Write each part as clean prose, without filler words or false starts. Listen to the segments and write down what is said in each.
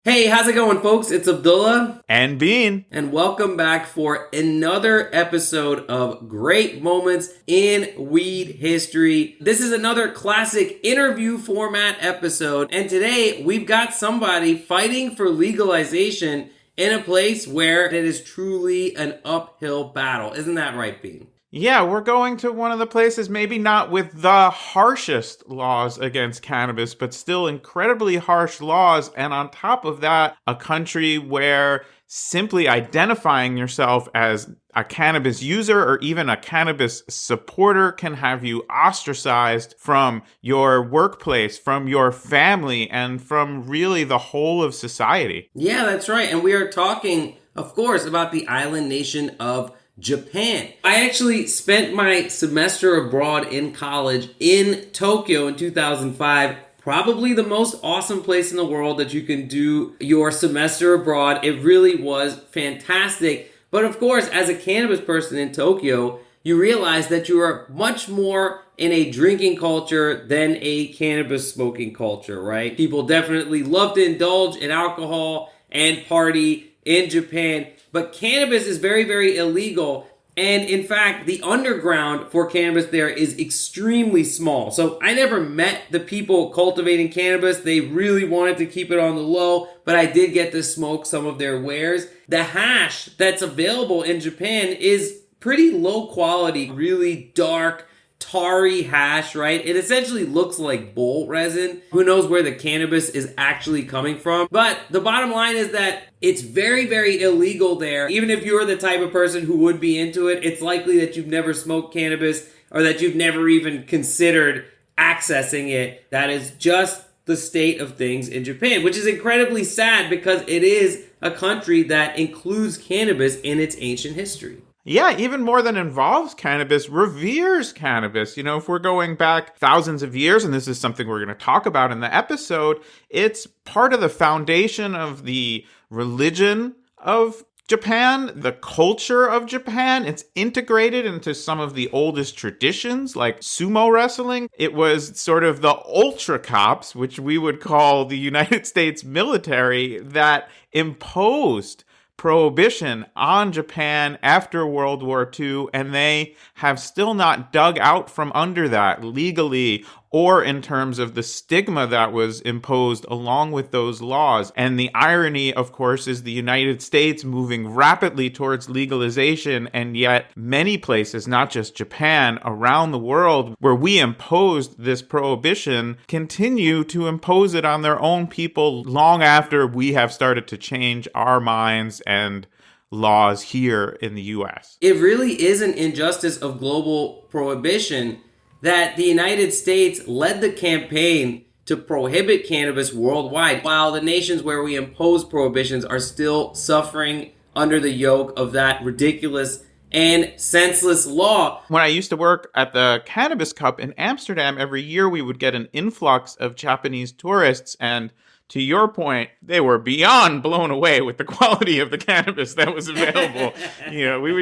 Hey, how's it going, folks? It's Abdullah. And Bean. And welcome back for another episode of Great Moments in Weed History. This is another classic interview format episode. And today we've got somebody fighting for legalization in a place where it is truly an uphill battle. Isn't that right, Bean? Yeah, we're going to one of the places, maybe not with the harshest laws against cannabis, but still incredibly harsh laws. And on top of that, a country where simply identifying yourself as a cannabis user or even a cannabis supporter can have you ostracized from your workplace, from your family, and from really the whole of society. Yeah, that's right. And we are talking, of course, about the island nation of Japan. I actually spent my semester abroad in college in Tokyo in 2005. Probably the most awesome place in the world that you can do your semester abroad. It really was fantastic. But of course, as a cannabis person in Tokyo, you realize that you are much more in a drinking culture than a cannabis smoking culture, right? People definitely love to indulge in alcohol and party in Japan. But cannabis is very, very illegal. And in fact, the underground for cannabis there is extremely small. So I never met the people cultivating cannabis. They really wanted to keep it on the low, but I did get to smoke some of their wares. The hash that's available in Japan is pretty low quality, really dark, tarry hash, right? It essentially looks like bowl resin. Who knows where the cannabis is actually coming from? But the bottom line is that it's very, very illegal there. Even if you're the type of person who would be into it, it's likely that you've never smoked cannabis or that you've never even considered accessing it. That is just the state of things in Japan, which is incredibly sad because it is a country that includes cannabis in its ancient history. Yeah, even more than involves cannabis, reveres cannabis. You know, if we're going back thousands of years, and this is something we're going to talk about in the episode, it's part of the foundation of the religion of Japan, the culture of Japan. It's integrated into some of the oldest traditions like sumo wrestling. It was sort of the ultra cops, which we would call the United States military, that imposed prohibition on Japan after World War II, and they have still not dug out from under that legally or in terms of the stigma that was imposed along with those laws. And the irony, of course, is the United States moving rapidly towards legalization, and yet many places, not just Japan, around the world where we imposed this prohibition continue to impose it on their own people long after we have started to change our minds and laws here in the US. It really is an injustice of global prohibition that the United States led the campaign to prohibit cannabis worldwide, while the nations where we impose prohibitions are still suffering under the yoke of that ridiculous and senseless law. When I used to work at the Cannabis Cup in Amsterdam, every year we would get an influx of Japanese tourists, and to your point, they were beyond blown away with the quality of the cannabis that was available. You know, we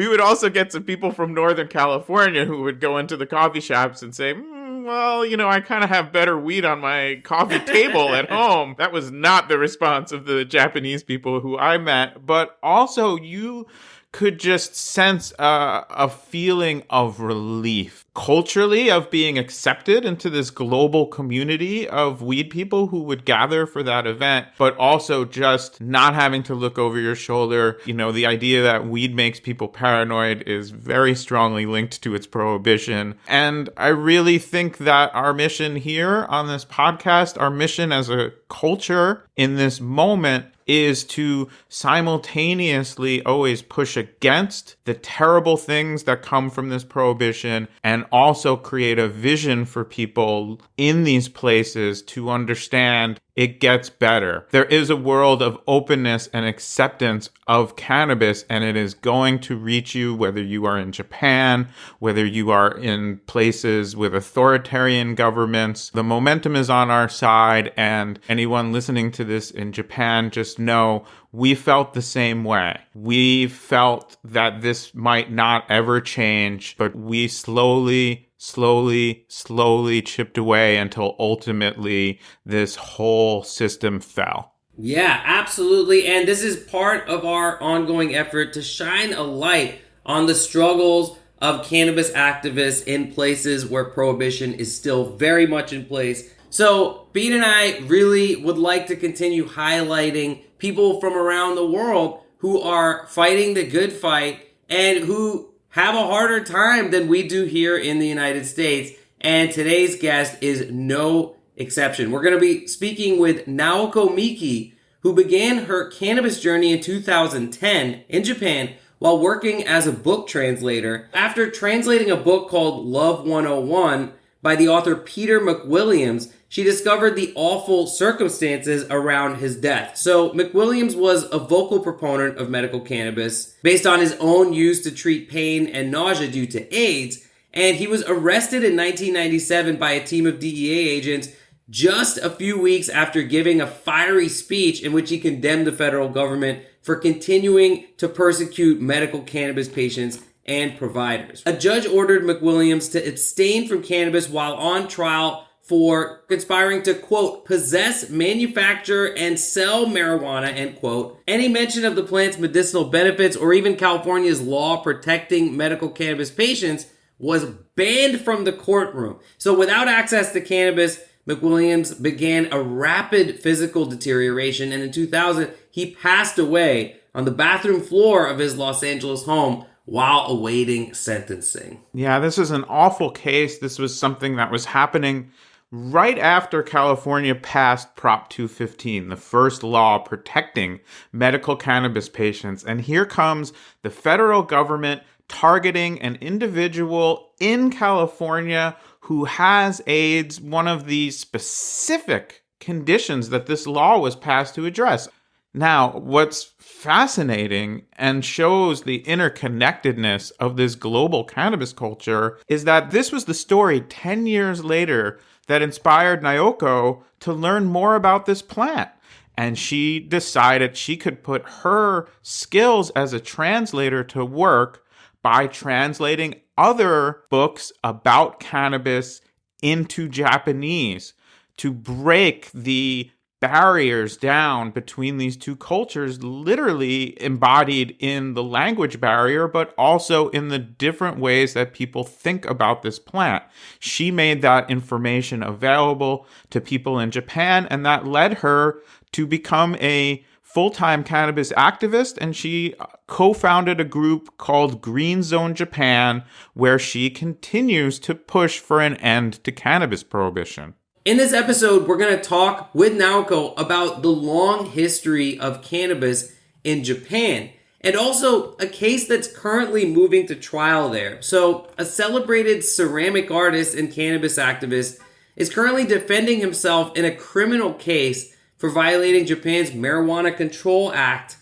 would also get some people from Northern California who would go into the coffee shops and say, well, you know, I kind of have better weed on my coffee table at home. That was not the response of the Japanese people who I met. But also, you could just sense a feeling of relief culturally, of being accepted into this global community of weed people who would gather for that event, but also just not having to look over your shoulder. You know, the idea that weed makes people paranoid is very strongly linked to its prohibition. And I really think that our mission here on this podcast, our mission as a culture in this moment, is to simultaneously always push against the terrible things that come from this prohibition and also create a vision for people in these places to understand it gets better. There is a world of openness and acceptance of cannabis, and it is going to reach you whether you are in Japan, whether you are in places with authoritarian governments. The momentum is on our side, and anyone listening to this in Japan, just know we felt the same way. We felt that this might not ever change, but we slowly chipped away until ultimately this whole system fell. Yeah, absolutely. And this is part of our ongoing effort to shine a light on the struggles of cannabis activists in places where prohibition is still very much in place. So, Beat and I really would like to continue highlighting people from around the world who are fighting the good fight and who have a harder time than we do here in the United States. And today's guest is no exception. We're going to be speaking with Naoko Miki, who began her cannabis journey in 2010 in Japan while working as a book translator. After translating a book called Love 101 by the author Peter McWilliams, she discovered the awful circumstances around his death. So McWilliams was a vocal proponent of medical cannabis based on his own use to treat pain and nausea due to AIDS, and he was arrested in 1997 by a team of DEA agents just a few weeks after giving a fiery speech in which he condemned the federal government for continuing to persecute medical cannabis patients and providers. A judge ordered McWilliams to abstain from cannabis while on trial for conspiring to, quote, possess, manufacture, and sell marijuana, end quote. Any mention of the plant's medicinal benefits or even California's law protecting medical cannabis patients was banned from the courtroom. So without access to cannabis, McWilliams began a rapid physical deterioration, and in 2000, he passed away on the bathroom floor of his Los Angeles home while awaiting sentencing. Yeah, this is an awful case. This was something that was happening right after California passed Prop 215, the first law protecting medical cannabis patients. And here comes the federal government targeting an individual in California who has AIDS, one of the specific conditions that this law was passed to address. Now, what's fascinating and shows the interconnectedness of this global cannabis culture is that this was the story 10 years later that inspired Naoko to learn more about this plant. And she decided she could put her skills as a translator to work by translating other books about cannabis into Japanese to break the barriers down between these two cultures, literally embodied in the language barrier, but also in the different ways that people think about this plant. She made that information available to people in Japan, and that led her to become a full-time cannabis activist, and she co-founded a group called Green Zone Japan, where she continues to push for an end to cannabis prohibition. In this episode, we're going to talk with Naoko about the long history of cannabis in Japan, and also a case that's currently moving to trial there. So, a celebrated ceramic artist and cannabis activist is currently defending himself in a criminal case for violating Japan's Marijuana Control Act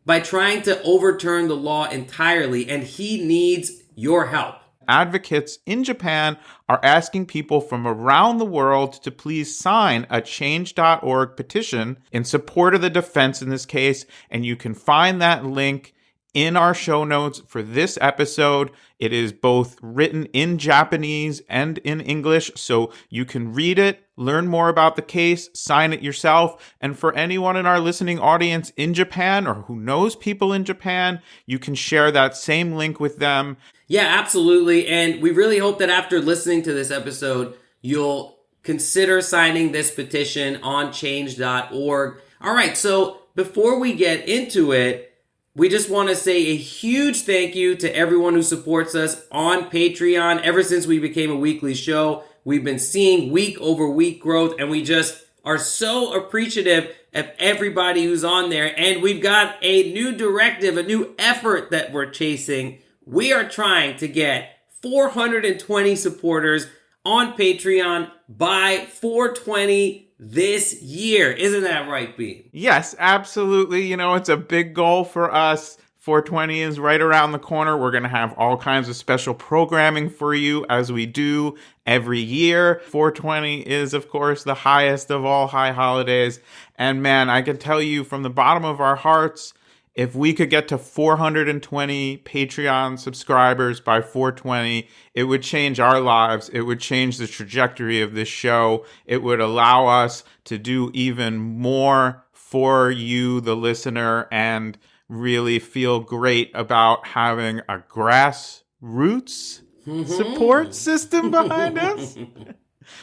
by trying to overturn the law entirely, and he needs your help. Advocates in Japan are asking people from around the world to please sign a change.org petition in support of the defense in this case, and you can find that link in our show notes for this episode. It is both written in Japanese and in English, so you can read it, learn more about the case, sign it yourself. And for anyone in our listening audience in Japan or who knows people in Japan, you can share that same link with them. Yeah, absolutely. And we really hope that after listening to this episode, you'll consider signing this petition on change.org. All right, so before we get into it, we just want to say a huge thank you to everyone who supports us on Patreon. Ever since we became a weekly show, we've been seeing week over week growth, and we just are so appreciative of everybody who's on there. And we've got a new directive, a new effort that we're chasing. We are trying to get 420 supporters on Patreon by 420 this year. Isn't that right, B? Yes, absolutely. You know, it's a big goal for us. 420 is right around the corner. We're going to have all kinds of special programming for you as we do every year. 420 is, of course, the highest of all high holidays. And man, I can tell you from the bottom of our hearts, if we could get to 420 Patreon subscribers by 420, it would change our lives. It would change the trajectory of this show. It would allow us to do even more for you, the listener, and really feel great about having a grassroots support system behind us.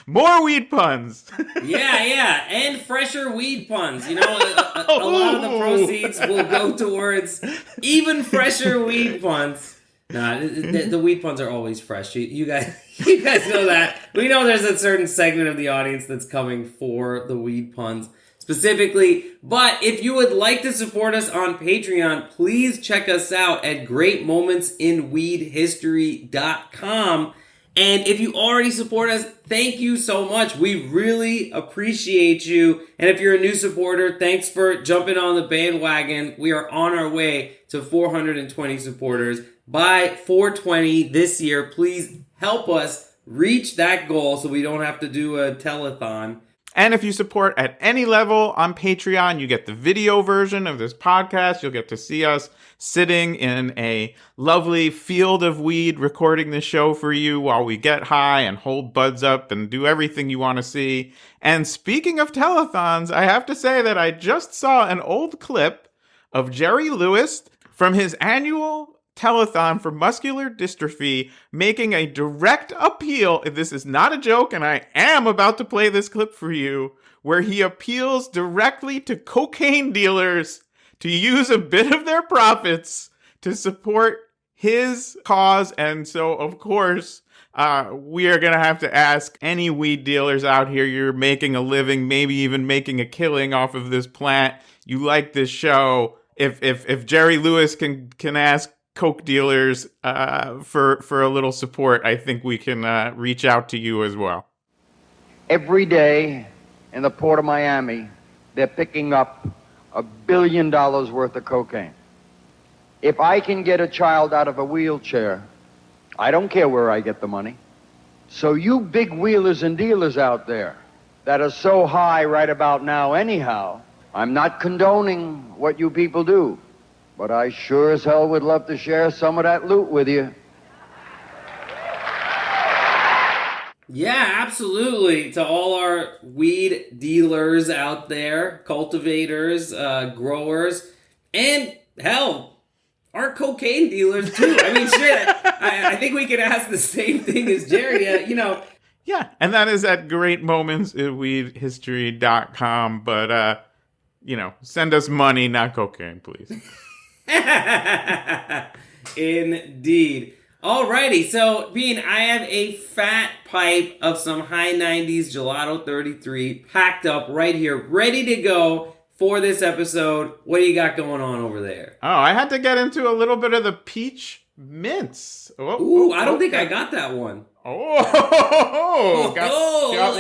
More weed puns. Yeah, and fresher weed puns. You know, a lot of the proceeds will go towards even fresher weed puns. Nah, the weed puns are always fresh. You guys know that. We know there's a certain segment of the audience that's coming for the weed puns specifically. But if you would like to support us on Patreon, please check us out at greatmomentsinweedhistory.com. And if you already support us, thank you so much. We really appreciate you. And if you're a new supporter, thanks for jumping on the bandwagon. We are on our way to 420 supporters. By 420 this year, please help us reach that goal so we don't have to do a telethon. And if you support at any level on Patreon, you get the video version of this podcast. You'll get to see us sitting in a lovely field of weed recording the show for you while we get high and hold buds up and do everything you want to see. And speaking of telethons, I have to say that I just saw an old clip of Jerry Lewis from his annual telethon for muscular dystrophy making a direct appeal. This is not a joke, and I am about to play this clip for you, where he appeals directly to cocaine dealers to use a bit of their profits to support his cause. And so, of course, we are going to have to ask any weed dealers out here, you're making a living, maybe even making a killing off of this plant, you like this show, if Jerry Lewis can ask coke dealers for a little support, I think we can reach out to you as well. Every day in the port of Miami, they're picking up $1 billion worth of cocaine. If I can get a child out of a wheelchair, I don't care where I get the money. So you big wheelers and dealers out there that are so high right about now anyhow, I'm not condoning what you people do, but I sure as hell would love to share some of that loot with you. Yeah, absolutely. To all our weed dealers out there, cultivators, growers, and hell, our cocaine dealers too. I mean, shit, I think we could ask the same thing as Jerry. Yeah, and that is at greatmomentsinweedhistory.com. But, send us money, not cocaine, please. Indeed. Alrighty, so Bean, I have a fat pipe of some high 90s Gelato 33 packed up right here, ready to go for this episode. What do you got going on over there? Oh, I had to get into a little bit of the peach mints. I don't think I got that one. Got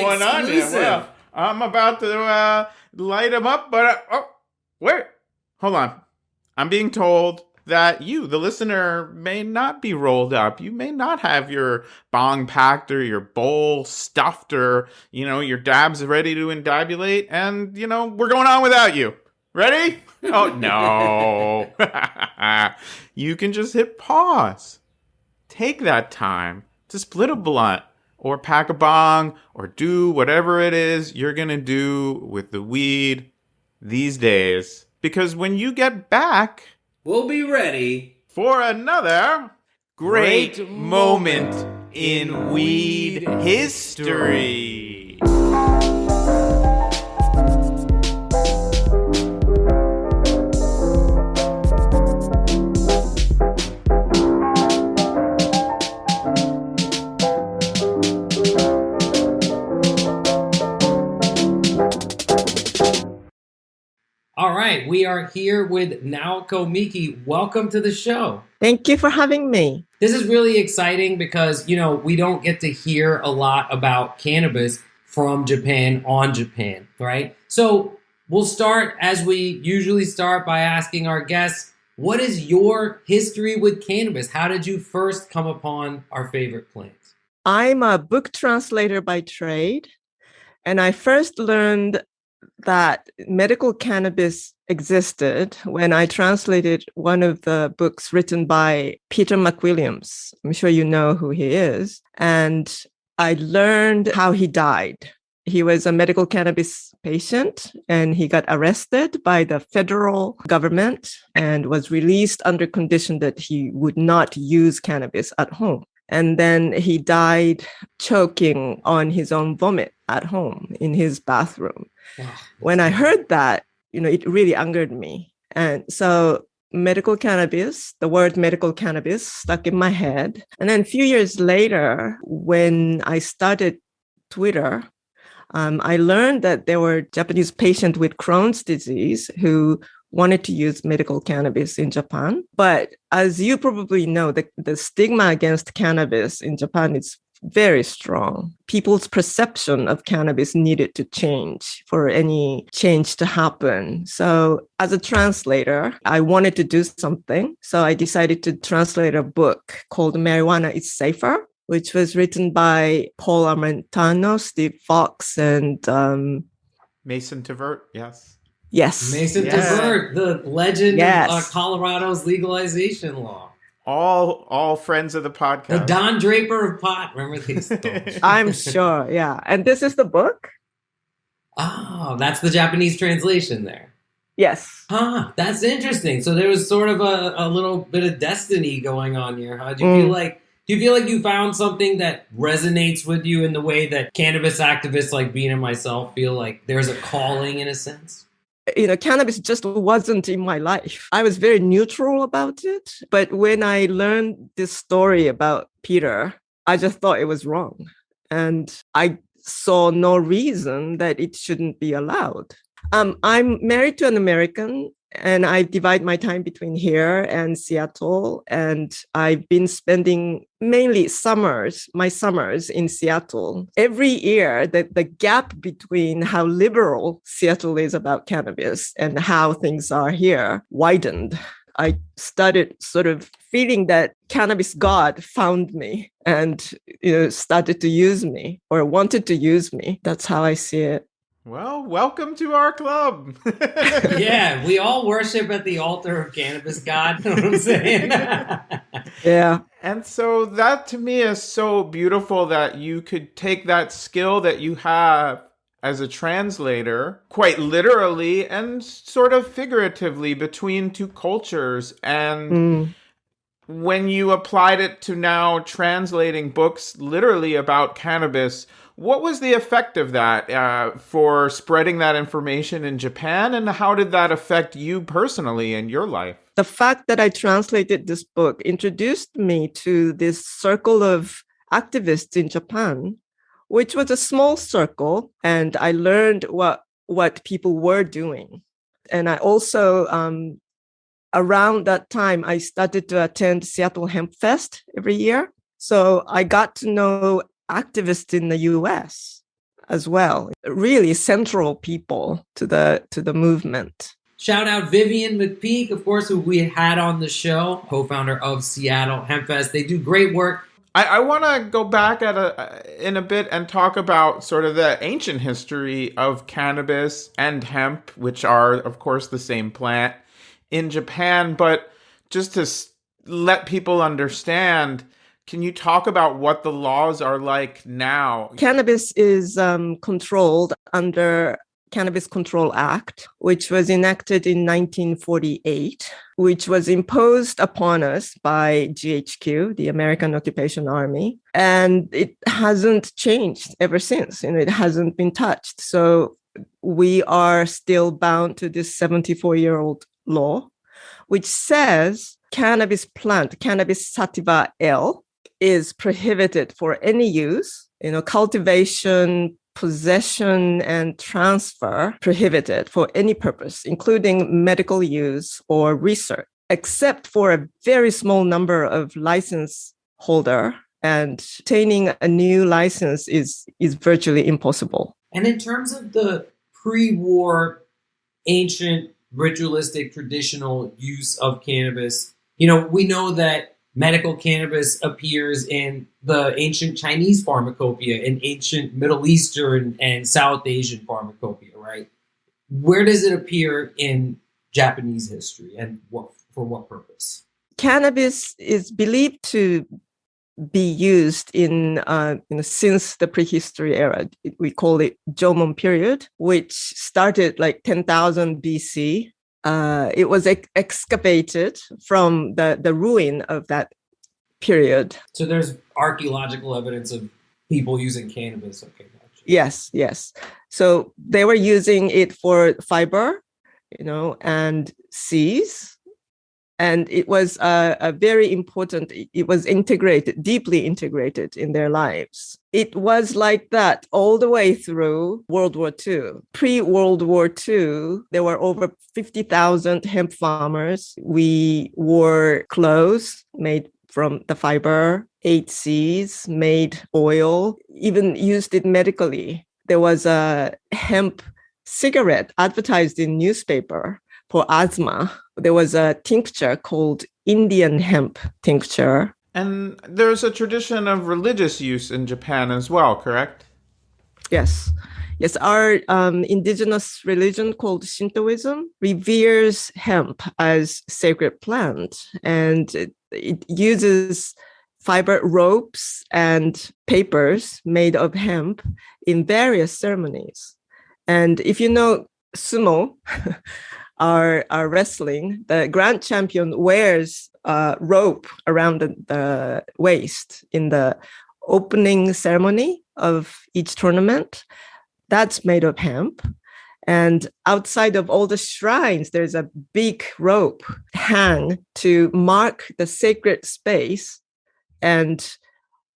one on you. Well, I'm about to light them up, but wait, hold on. I'm being told that you, the listener, may not be rolled up. You may not have your bong packed or your bowl stuffed or, your dabs ready to indabulate. And, we're going on without you. Ready? Oh, no. You can just hit pause. Take that time to split a blunt or pack a bong or do whatever it is you're going to do with the weed these days. Because when you get back, we'll be ready for another great moment in weed history. All right, we are here with Naoko Miki. Welcome to the show. Thank you for having me. This is really exciting because, we don't get to hear a lot about cannabis from Japan on Japan, right? So we'll start as we usually start by asking our guests, what is your history with cannabis? How did you first come upon our favorite plants? I'm a book translator by trade, and I first learned that medical cannabis existed when I translated one of the books written by Peter McWilliams. I'm sure you know who he is. And I learned how he died. He was a medical cannabis patient and he got arrested by the federal government and was released under condition that he would not use cannabis at home. And then he died choking on his own vomit at home in his bathroom. When I heard that, it really angered me. And so the word medical cannabis stuck in my head. And then a few years later, when I started Twitter, I learned that there were Japanese patients with Crohn's disease who wanted to use medical cannabis in Japan. But as you probably know, the stigma against cannabis in Japan is very strong. People's perception of cannabis needed to change for any change to happen. So as a translator, I wanted to do something. So I decided to translate a book called Marijuana is Safer, which was written by Paul Armentano, Steve Fox, and Mason Tvert, yes. Yes. Mason Tvert, the legend of Colorado's legalization law. All friends of the podcast. The Don Draper of pot. Remember these? I'm sure, yeah. And this is the book? Oh, that's the Japanese translation there. Yes. Huh, that's interesting. So there was sort of a little bit of destiny going on here, huh? Do you feel like you found something that resonates with you in the way that cannabis activists like Bean and myself feel like there's a calling in a sense? Cannabis just wasn't in my life. I was very neutral about it. But when I learned this story about Peter, I just thought it was wrong. And I saw no reason that it shouldn't be allowed. I'm married to an American, and I divide my time between here and Seattle. And I've been spending mainly my summers in Seattle. Every year, the gap between how liberal Seattle is about cannabis and how things are here widened. I started sort of feeling that cannabis God found me and started to use me or wanted to use me. That's how I see it. Well, welcome to our club. Yeah, we all worship at the altar of cannabis God. You know what I'm saying? Yeah. And so that to me is so beautiful that you could take that skill that you have as a translator quite literally and sort of figuratively between two cultures. And when you applied it to now translating books literally about cannabis, what was the effect of that for spreading that information in Japan, and how did that affect you personally in your life? The fact that I translated this book introduced me to this circle of activists in Japan, which was a small circle, and I learned what people were doing. And I also, around that time, I started to attend Seattle Hemp Fest every year. So I got to know activists in the US as well, really central people to the movement. Shout out Vivian McPeak, of course, who we had on the show, co-founder of Seattle Hemp Fest. They do great work. I want to go back in a bit and talk about sort of the ancient history of cannabis and hemp, which are, of course, the same plant in Japan. But just to let people understand, can you talk about what the laws are like now? Cannabis is controlled under Cannabis Control Act, which was enacted in 1948, which was imposed upon us by GHQ, the American Occupation Army. And it hasn't changed ever since, and it hasn't been touched. So we are still bound to this 74-year-old law, which says cannabis plant, Cannabis sativa L, is prohibited for any use, cultivation, possession, and transfer prohibited for any purpose, including medical use or research, except for a very small number of license holder, and obtaining a new license is virtually impossible. And in terms of the pre-war, ancient, ritualistic, traditional use of cannabis, we know that medical cannabis appears in the ancient Chinese pharmacopoeia, in ancient Middle Eastern and South Asian pharmacopoeia, right? Where does it appear in Japanese history, and for what purpose? Cannabis is believed to be used in since the prehistory era. We call it Jomon period, which started like 10,000 BC. It was excavated from the ruin of that period. So there's archaeological evidence of people using cannabis. Okay, gotcha. Yes. So they were using it for fiber, and seeds. And it was a very important, it was deeply integrated in their lives. It was like that all the way through World War II. Pre-World War II, there were over 50,000 hemp farmers. We wore clothes made from the fiber, ate seeds, made oil, even used it medically. There was a hemp cigarette advertised in newspaper for asthma. There was a tincture called Indian hemp tincture. And there's a tradition of religious use in Japan as well, correct? Yes. Our indigenous religion called Shintoism reveres hemp as sacred plant, and it uses fiber ropes and papers made of hemp in various ceremonies. And if you know sumo, our wrestling, the grand champion wears a rope around the waist in the opening ceremony of each tournament. That's made of hemp. And outside of all the shrines, there's a big rope hang to mark the sacred space and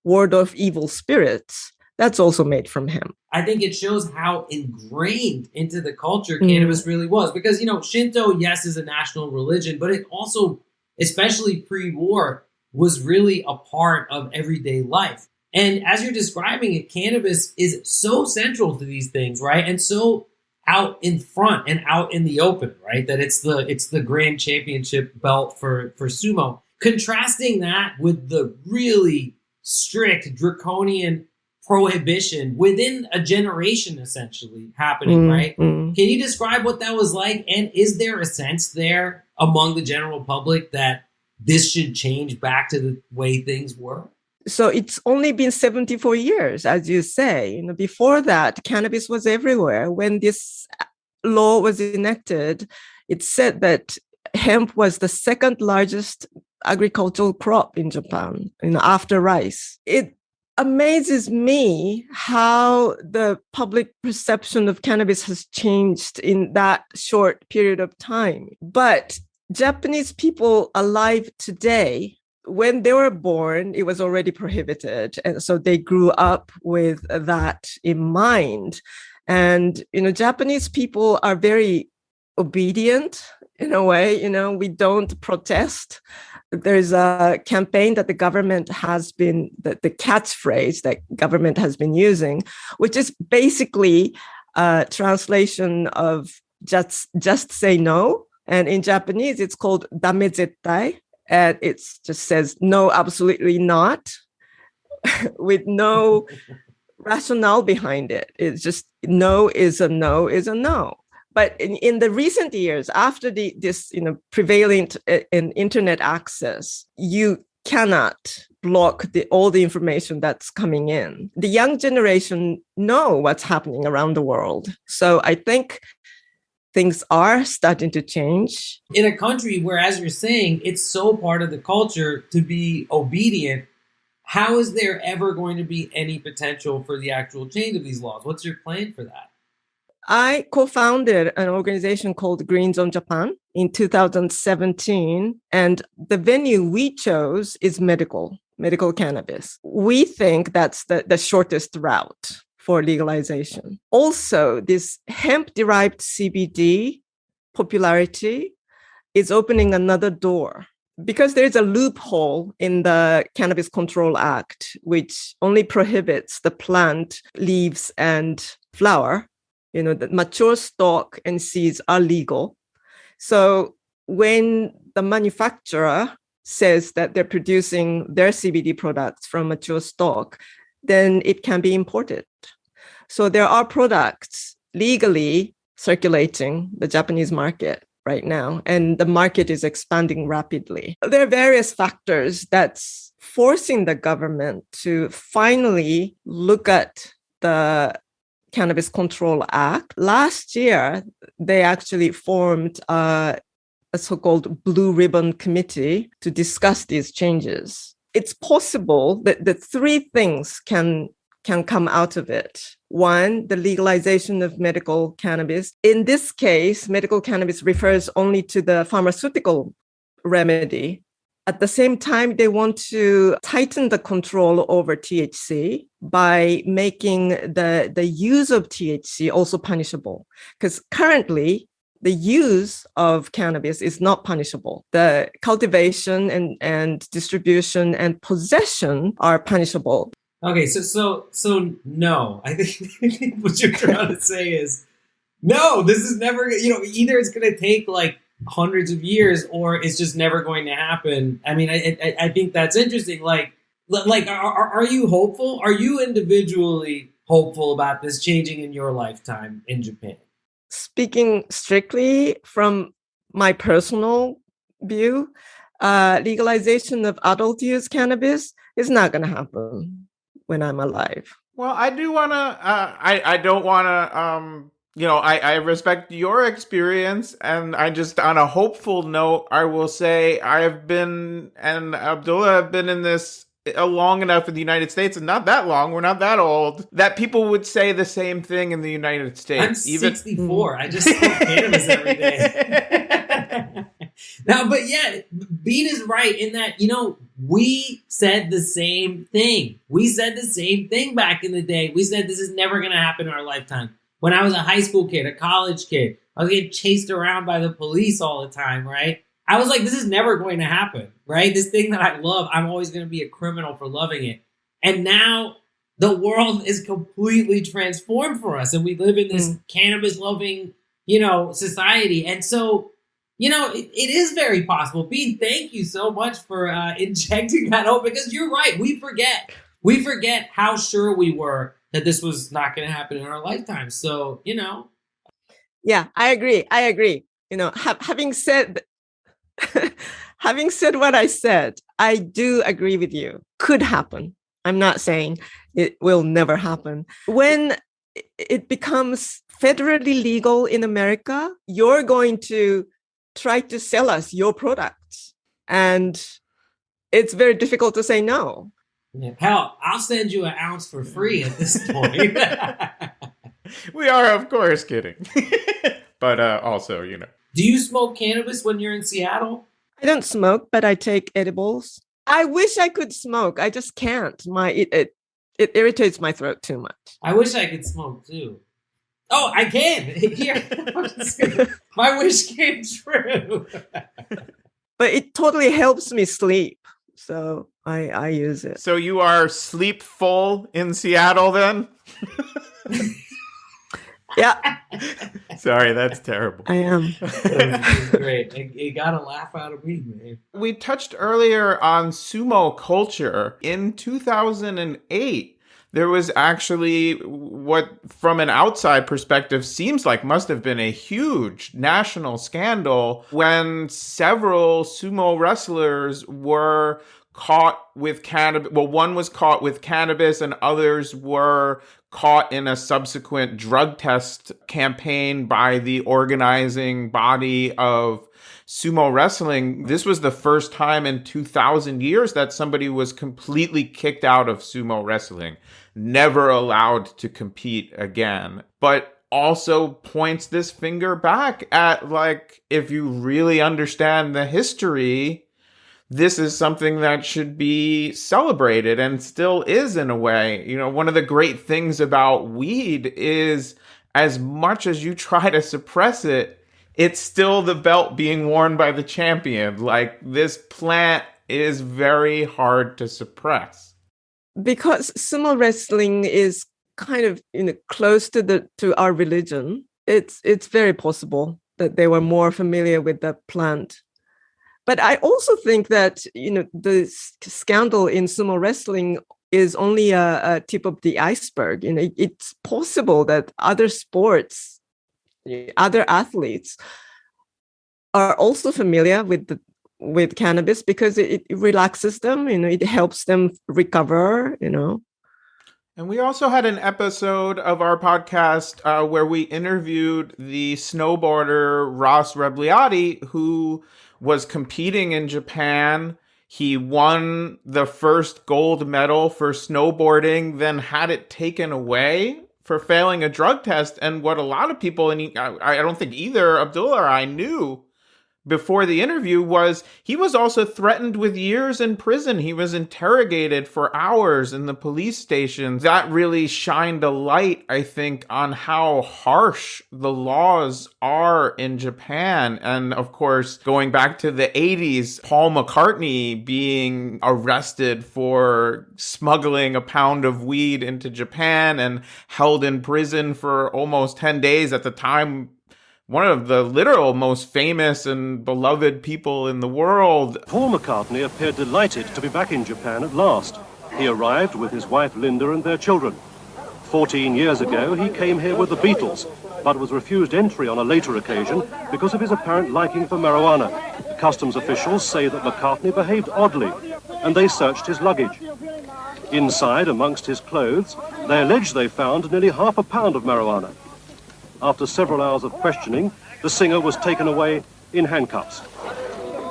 ward off evil spirits. That's also made from hemp. I think it shows how ingrained into the culture cannabis really was. Because, Shinto, yes, is a national religion, but it also, especially pre-war, was really a part of everyday life. And as you're describing it, cannabis is so central to these things, right? And so out in front and out in the open, right? That it's the grand championship belt for sumo. Contrasting that with the really strict draconian prohibition within a generation essentially happening, right? Can you describe what that was like? And is there a sense there among the general public that this should change back to the way things were? So it's only been 74 years, as you say. Before that, cannabis was everywhere. When this law was enacted, it said that hemp was the second largest agricultural crop in Japan, after rice. It amazes me how the public perception of cannabis has changed in that short period of time. But Japanese people alive today, when they were born, it was already prohibited. And so they grew up with that in mind. And, Japanese people are very obedient in a way. We don't protest. There's a campaign that the government has been, the catchphrase that government has been using, which is basically a translation of just say no. And in Japanese, it's called dame zettai. And it just says, no, absolutely not, with no rationale behind it. It's just no is a no is a no. But in the recent years, after this prevalent in internet access, you cannot block all the information that's coming in. The young generation know what's happening around the world. So I think things are starting to change. In a country where, as you're saying, it's so part of the culture to be obedient, how is there ever going to be any potential for the actual change of these laws? What's your plan for that? I co-founded an organization called Green Zone Japan in 2017, and the venue we chose is medical cannabis. We think that's the shortest route for legalization. Also, this hemp-derived CBD popularity is opening another door, because there's a loophole in the Cannabis Control Act, which only prohibits the plant leaves and flower. The mature stalk and seeds are legal. So when the manufacturer says that they're producing their CBD products from mature stalk, then it can be imported. So there are products legally circulating the Japanese market right now, and the market is expanding rapidly. There are various factors that's forcing the government to finally look at the Cannabis Control Act. Last year, they actually formed a so-called Blue Ribbon Committee to discuss these changes. It's possible that the three things can come out of it. One, the legalization of medical cannabis. In this case, medical cannabis refers only to the pharmaceutical remedy. At the same time, they want to tighten the control over THC by making the use of THC also punishable. Because currently, the use of cannabis is not punishable. The cultivation and distribution and possession are punishable. Okay, so no. I think what you're trying to say is no. This is never. Either it's going to take like hundreds of years, or it's just never going to happen. I mean, I think that's interesting. Like, are you hopeful? Are you individually hopeful about this changing in your lifetime in Japan? Speaking strictly from my personal view, legalization of adult use cannabis is not going to happen when I'm alive. Well, I do want to, I don't want to, I respect your experience, and I just, on a hopeful note, I will say I've been, and Abdullah have been in this long enough in the United States, and not that long, we're not that old, that people would say the same thing in the United States. I'm 64. I just smoke cannabis every day. Now, but yeah, Bean is right in that, we said the same thing. We said the same thing back in the day. We said this is never going to happen in our lifetime. When I was a high school kid, a college kid, I was getting chased around by the police all the time, right? I was like, this is never going to happen, right? This thing that I love, I'm always going to be a criminal for loving it. And now the world is completely transformed for us, and we live in this cannabis-loving, society. And so, it is very possible. Bean, thank you so much for injecting that hope, because you're right. We forget how sure we were that this was not going to happen in our lifetime. So, Yeah, I agree. Having said what I said, I do agree with you. Could happen. I'm not saying it will never happen. When it becomes federally legal in America, you're going to try to sell us your products. And it's very difficult to say no. Yeah. Hell, I'll send you an ounce for free at this point. We are, of course, kidding. But also, Do you smoke cannabis when you're in Seattle? I don't smoke, but I take edibles. I wish I could smoke. I just can't. It irritates my throat too much. I wish I could smoke too. Oh, I can. Here. My wish came true. But it totally helps me sleep. So I use it. So you are sleepful in Seattle then? Yeah. Sorry, that's terrible. I am. That was great. It got a laugh out of me, man. We touched earlier on sumo culture. In 2008, there was actually what, from an outside perspective, seems like must have been a huge national scandal when several sumo wrestlers were caught with cannabis. Well, one was caught with cannabis and others were caught in a subsequent drug test campaign by the organizing body of sumo wrestling. This was the first time in 2,000 years that somebody was completely kicked out of sumo wrestling, never allowed to compete again. But also points this finger back at, like, if you really understand the history, this is something that should be celebrated and still is in a way. One of the great things about weed is as much as you try to suppress it, it's still the belt being worn by the champion. Like, this plant is very hard to suppress. Because sumo wrestling is kind of close to our religion, it's very possible that they were more familiar with the plant. But I also think that the scandal in sumo wrestling is only a tip of the iceberg. It's possible that other sports, other athletes are also familiar with cannabis because it relaxes them, it helps them recover. And we also had an episode of our podcast where we interviewed the snowboarder Ross Rebliati, who was competing in Japan. He won the first gold medal for snowboarding, then had it taken away for failing a drug test. And what a lot of people, and I don't think either Abdullah or I knew before the interview, was he was also threatened with years in prison. He was interrogated for hours in the police station. That really shined a light, I think, on how harsh the laws are in Japan. And of course, going back to the 80s, Paul McCartney being arrested for smuggling a pound of weed into Japan and held in prison for almost 10 days. At the time, one of the literal most famous and beloved people in the world. Paul McCartney appeared delighted to be back in Japan at last. He arrived with his wife Linda and their children. 14 years ago, he came here with the Beatles, but was refused entry on a later occasion because of his apparent liking for marijuana. Customs officials say that McCartney behaved oddly, and they searched his luggage. Inside, amongst his clothes, they allege they found nearly half a pound of marijuana. After several hours of questioning, the singer was taken away in handcuffs.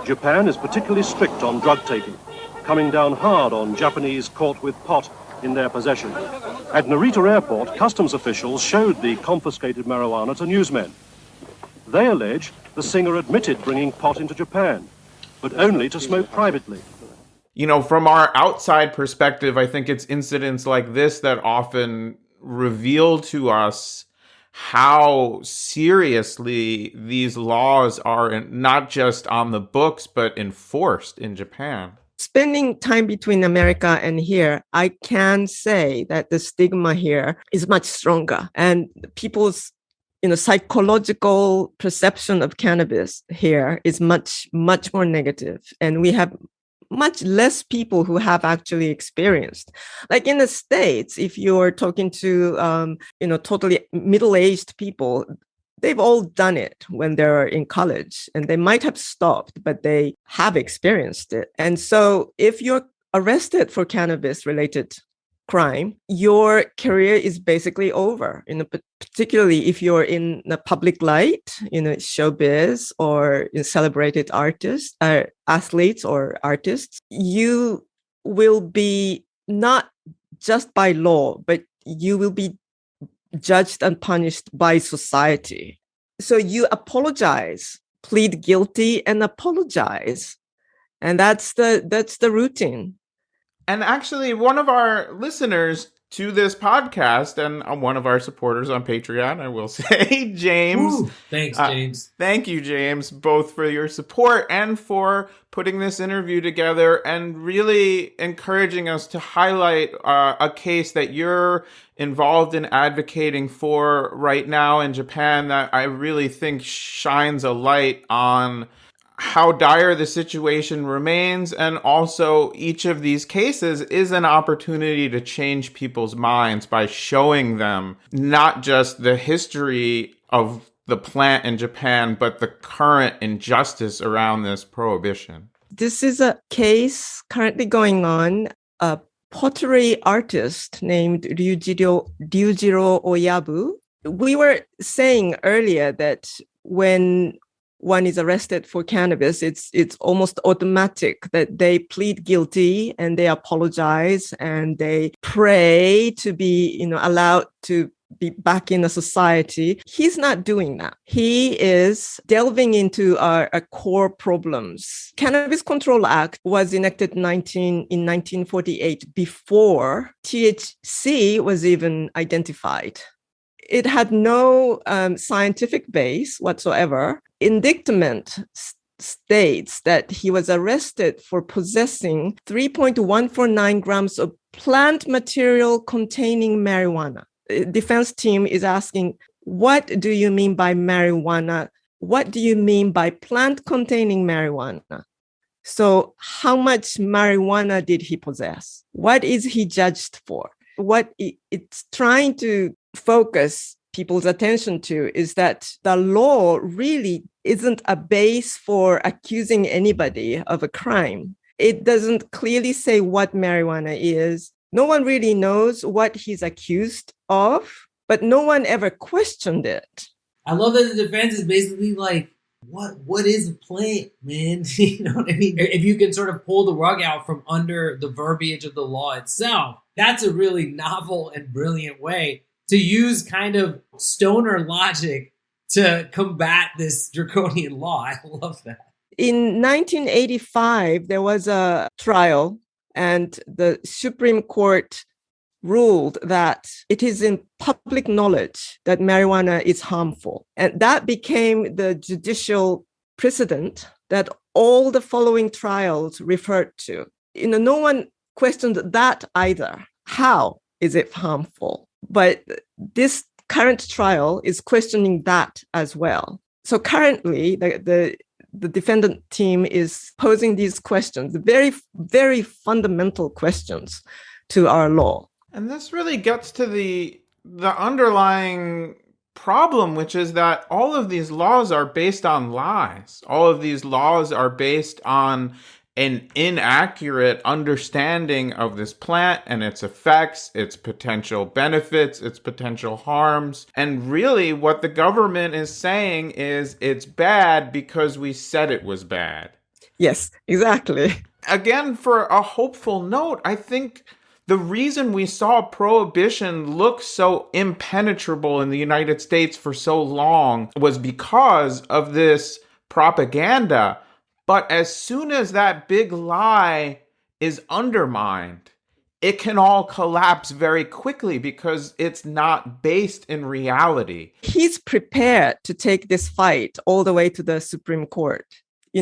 Japan is particularly strict on drug taking, coming down hard on Japanese caught with pot in their possession. At Narita Airport, customs officials showed the confiscated marijuana to newsmen. They allege the singer admitted bringing pot into Japan, but only to smoke privately. From our outside perspective, I think it's incidents like this that often reveal to us how seriously these laws are not just on the books, but enforced in Japan. Spending time between America and here, I can say that the stigma here is much stronger, and people's psychological perception of cannabis here is much, much more negative. And we have much less people who have actually experienced. Like in the States, if you're talking to, totally middle-aged people, they've all done it when they're in college, and they might have stopped, but they have experienced it. And so if you're arrested for cannabis-related crime, your career is basically over, particularly if you're in the public light, showbiz or celebrated artists, athletes or artists. You will be not just by law, but you will be judged and punished by society. So you apologize, plead guilty and apologize. And that's the routine. And actually, one of our listeners to this podcast and one of our supporters on Patreon, I will say, James. Ooh, thanks, James. Thank you, James, both for your support and for putting this interview together and really encouraging us to highlight a case that you're involved in advocating for right now in Japan that I really think shines a light on how dire the situation remains, and also each of these cases is an opportunity to change people's minds by showing them not just the history of the plant in Japan, but the current injustice around this prohibition. This is a case currently going on. A pottery artist named Ryujiro Oyabu. We were saying earlier that when one is arrested for cannabis, it's almost automatic that they plead guilty and they apologize and they pray to be, allowed to be back in a society. He's not doing that. He is delving into our core problems. Cannabis Control Act was enacted in 1948 before THC was even identified. It had no scientific base whatsoever. Indictment states that he was arrested for possessing 3.149 grams of plant material containing marijuana. The defense team is asking, what do you mean by marijuana? What do you mean by plant containing marijuana? So how much marijuana did he possess? What is he judged for? What it's trying to focus people's attention to is that the law really isn't a base for accusing anybody of a crime. It doesn't clearly say what marijuana is. No one really knows what he's accused of, but no one ever questioned it. I love that the defense is basically like, what is a plant, man? You know what I mean? If you can sort of pull the rug out from under the verbiage of the law itself, that's a really novel and brilliant way to use kind of stoner logic to combat this draconian law. I love that. In 1985, there was a trial, and the Supreme Court ruled that it is in public knowledge that marijuana is harmful. And that became the judicial precedent that all the following trials referred to. No one questioned that either. How is it harmful? But this current trial is questioning that as well. So currently, the defendant team is posing these questions, very, very fundamental questions to our law. And this really gets to the underlying problem, which is that all of these laws are based on lies. All of these laws are based on an inaccurate understanding of this plant and its effects, its potential benefits, its potential harms. And really what the government is saying is it's bad because we said it was bad. Yes, exactly. Again, for a hopeful note, I think the reason we saw prohibition look so impenetrable in the United States for so long was because of this propaganda. But as soon as that big lie is undermined, it can all collapse very quickly because it's not based in reality. He's prepared to take this fight all the way to the Supreme Court.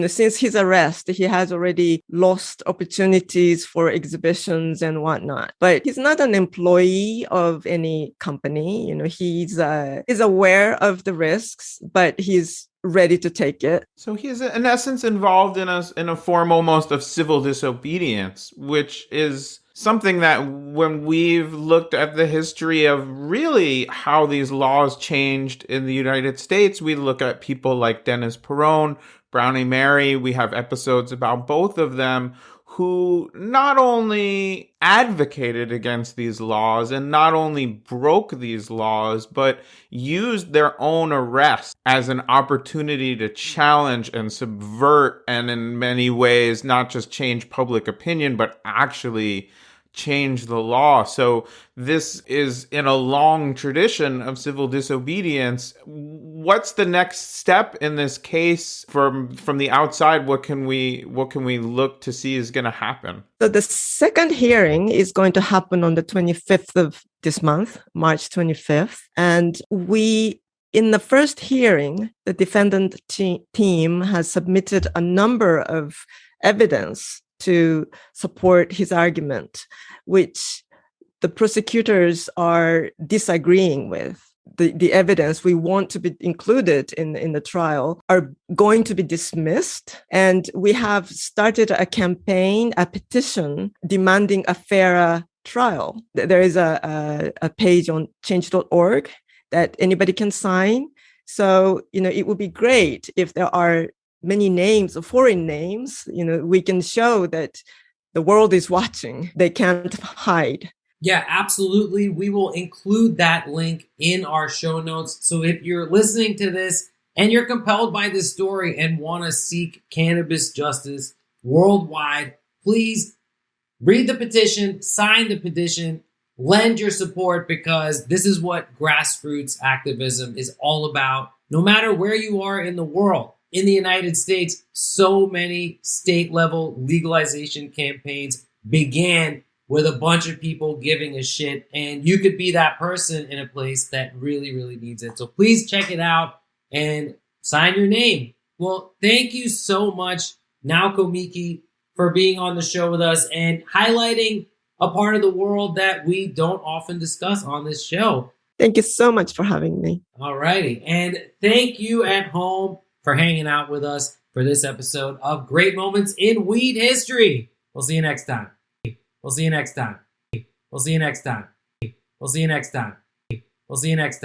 Since his arrest, he has already lost opportunities for exhibitions and whatnot. But he's not an employee of any company. He's aware of the risks, but he's ready to take it. So he's in essence involved in a form almost of civil disobedience, which is something that when we've looked at the history of really how these laws changed in the United States, we look at people like Dennis Peron, Brownie Mary. We have episodes about both of them who not only advocated against these laws and not only broke these laws, but used their own arrest as an opportunity to challenge and subvert and in many ways not just change public opinion, but actually change the law. So this is in a long tradition of civil disobedience. What's the next step in this case from the outside? What can we look to see is going to happen? So the second hearing is going to happen on the 25th of this month, March 25th. And in the first hearing, the defendant team has submitted a number of evidence to support his argument, which the prosecutors are disagreeing with. The evidence we want to be included in the trial are going to be dismissed. And we have started a campaign, a petition demanding a fairer trial. There is a page on change.org that anybody can sign. So, it would be great if there are many names or foreign names, we can show that the world is watching. They can't hide. Yeah, absolutely. We will include that link in our show notes. So if you're listening to this and you're compelled by this story and want to seek cannabis justice worldwide, please read the petition, sign the petition, lend your support, because this is what grassroots activism is all about. No matter where you are in the world. In the United States, so many state-level legalization campaigns began with a bunch of people giving a shit, and you could be that person in a place that really, really needs it. So please check it out and sign your name. Well, thank you so much, Naoko Miki, for being on the show with us and highlighting a part of the world that we don't often discuss on this show. Thank you so much for having me. All righty. And thank you at home for hanging out with us for this episode of Great Moments in Weed History. We'll see you next time. We'll see you next time. We'll see you next time. We'll see you next time. We'll see you next time.